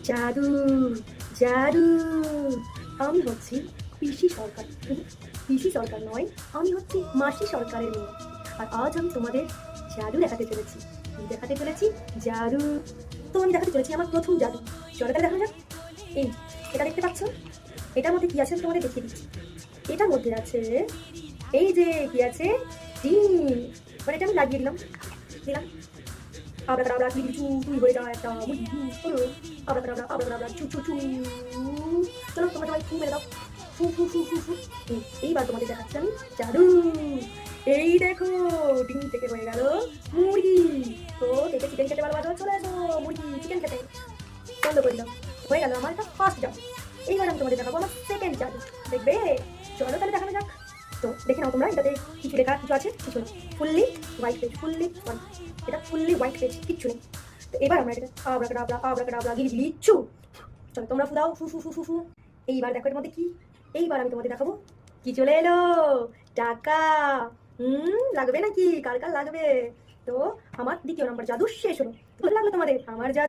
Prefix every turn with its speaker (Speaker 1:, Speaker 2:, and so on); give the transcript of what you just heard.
Speaker 1: জাদু, জাদু। আমি হচ্ছি পিসি সরকার। পিসি সরকার নয়, আমি হচ্ছি মাসি সরকারের মেয়ে। আর আজ আমি তোমাদের জাদু দেখাতে চলেছি। কি দেখাতে চলেছি? জাদু। তো আমি দেখাতে চলেছি আমার প্রথম জাদু। চলো তাহলে দেখানো যাক। এই, এটা দেখতে পাচ্ছ? এটার মধ্যে কি আছে আমি তোমাদের দেখিয়ে দিচ্ছি। এটার মধ্যে আছে, এই যে কি আছে, ডিম। মানে এটা আমি লাগিয়ে দিলাম, দিলাম। আবরাকাডাবরা কিবিচু তুই হয়ে যা একটা মুরগি পুরো। আবরাকাডাবরা আবরাকাডাবরা চু চু চু। চলো তোমরা সবাই ফু মেরে দাও। ফু ফু ফু ফু ফু। এইবার তোমাদের দেখাচ্ছি আমি জাদু। এই দেখো, ডিম থেকে হয়ে গেল মুরগি। তো কে কে চিকেন খেতে ভালোবাসো চলে এসো মুরগি চিকেন খেতে। বন্ধ করে দিলাম। হয়ে গেল আমার এটা ফার্স্ট জাদু। এইবার আমি তোমাদের দেখাবো আমার সেকেন্ড জাদু। দেখবে? চলো তাহলে দেখানো যাক। তো দেখে নাও তোমরা, এটাতে কিছু লেখা কিছু আছে কিছু না। Fully white page, fully white. এটা ফুললি হোয়াইট পেজ, কিচ্ছু নেই। তো এবার আমরা এটাকে আবরাকাডাবরা আবরাকাডাবরা গিলিচু। চলো তোমরা ফুদাও ফু ফু ফু ফু ফু। এইবার দেখো এর মধ্যে কি। এইবার আমি তোমাদের দেখাবো কি চলে এলো। টাকা। লাগবে নাকি? কার কার লাগবে? তো আমার দ্বিতীয় নাম্বার জাদু শেষ হলো। ভালো লাগলো তোমাদের আমার জাদু?